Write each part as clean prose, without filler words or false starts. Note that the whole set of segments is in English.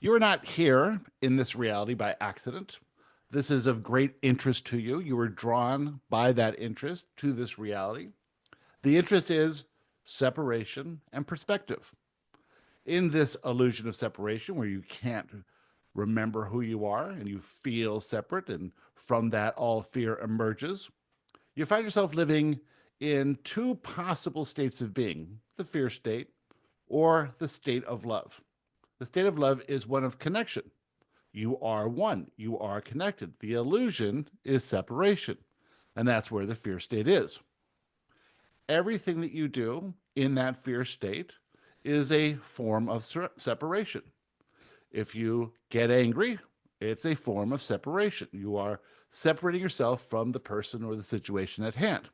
You are not here in this reality by accident. This is of great interest to you. You were drawn by that interest to this reality. The interest is separation and perspective. In this illusion of separation, where you can't remember who you are and you feel separate, and from that, all fear emerges, you find yourself living in two possible states of being: the fear state or the state of love. The state of love is one of connection. You are one, you are connected. The illusion is separation, and that's where the fear state is. Everything that you do in that fear state is a form of separation. If you get angry, it's a form of separation. You are separating yourself from the person or the situation at hand.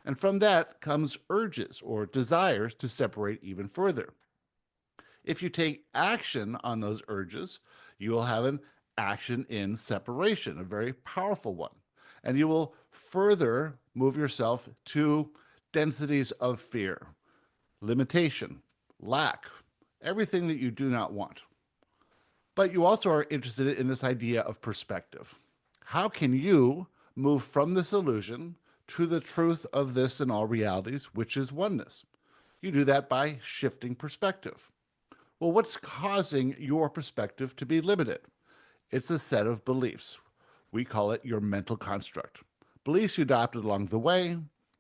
And from that comes urges or desires to separate even further. If you take action on those urges, you will have an action in separation, a very powerful one. And you will further move yourself to densities of fear, limitation, lack, everything that you do not want. But you also are interested in this idea of perspective. How can you move from this illusion to the truth of this and all realities, which is oneness? You do that by shifting perspective. Well, what's causing your perspective to be limited? It's a set of beliefs. We call it your mental construct. Beliefs you adopted along the way,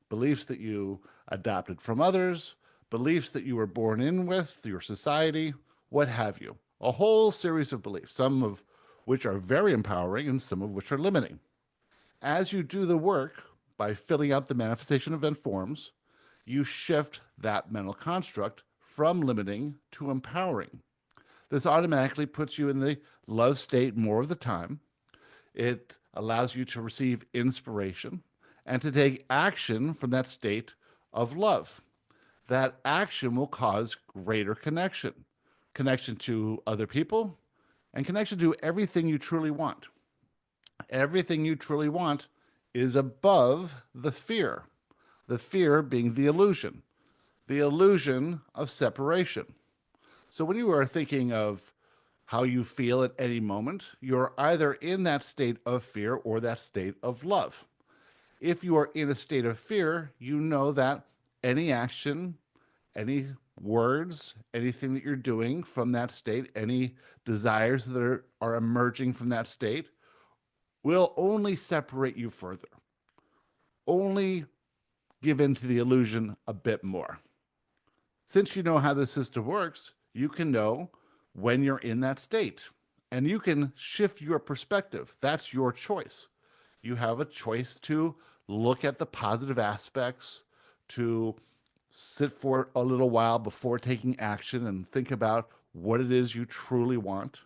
beliefs that you adopted from others, beliefs that you were born in with, your society, what have you. A whole series of beliefs, some of which are very empowering and some of which are limiting. As you do the work by filling out the manifestation event forms, you shift that mental construct from limiting to empowering. This automatically puts you in the love state more of the time. It allows you to receive inspiration and to take action from that state of love. That action will cause greater connection, connection to other people, and connection to everything you truly want. Everything you truly want is above the fear being the illusion of separation. So when you are thinking of how you feel at any moment, you're either in that state of fear or that state of love. If you are in a state of fear, you know that any action, any words, anything that you're doing from that state, any desires that are emerging from that state will only separate you further, only give in to the illusion a bit more. Since you know how the system works, you can know when you're in that state and you can shift your perspective. That's your choice. You have a choice to look at the positive aspects, to sit for a little while before taking action and think about what it is you truly want,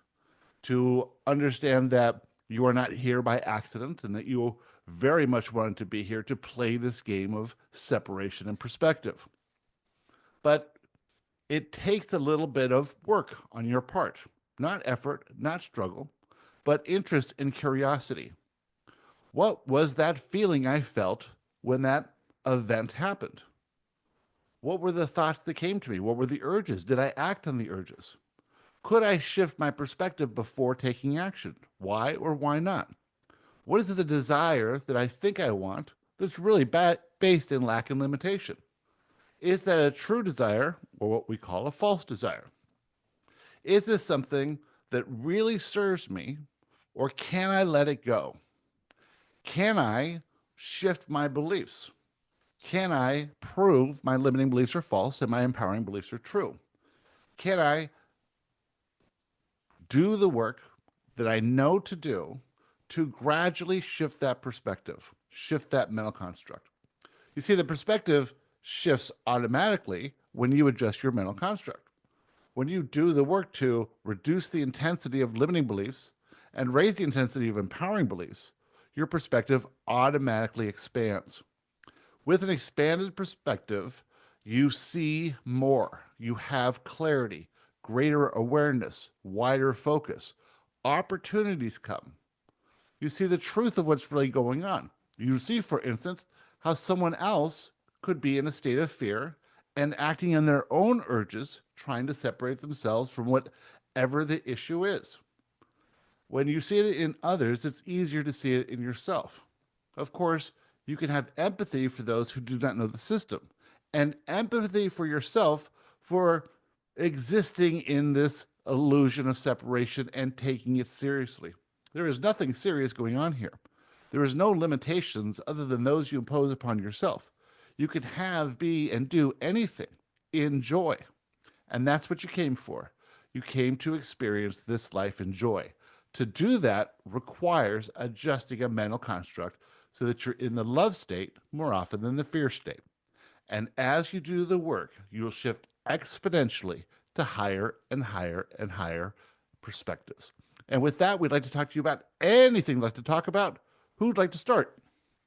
to understand that you are not here by accident and that you very much wanted to be here to play this game of separation and perspective. But it takes a little bit of work on your part, not effort, not struggle, but interest and curiosity. What was that feeling I felt when that event happened? What were the thoughts that came to me? What were the urges? Did I act on the urges? Could I shift my perspective before taking action? Why or why not? What is the desire that I think I want that's really based in lack and limitation? Is that a true desire or what we call a false desire? Is this something that really serves me or can I let it go? Can I shift my beliefs? Can I prove my limiting beliefs are false and my empowering beliefs are true? Can I do the work that I know to do to gradually shift that perspective, shift that mental construct? You see, the perspective shifts automatically when you adjust your mental construct. When you do the work to reduce the intensity of limiting beliefs and raise the intensity of empowering beliefs, your perspective automatically expands. With an expanded perspective, you see more, you have clarity, greater awareness, wider focus. Opportunities come. You see the truth of what's really going on. You see, for instance, how someone else could be in a state of fear and acting on their own urges, trying to separate themselves from what whatever the issue is. When you see it in others, it's easier to see it in yourself. Of course, you can have empathy for those who do not know the system, and empathy for yourself for existing in this illusion of separation and taking it seriously. There is nothing serious going on here. There is no limitations other than those you impose upon yourself. You can have, be, and do anything in joy. And that's what you came for. You came to experience this life in joy. To do that requires adjusting a mental construct so that you're in the love state more often than the fear state. And as you do the work, you'll shift exponentially to higher and higher and higher perspectives. And with that, we'd like to talk to you about anything you'd like to talk about. Who'd like to start?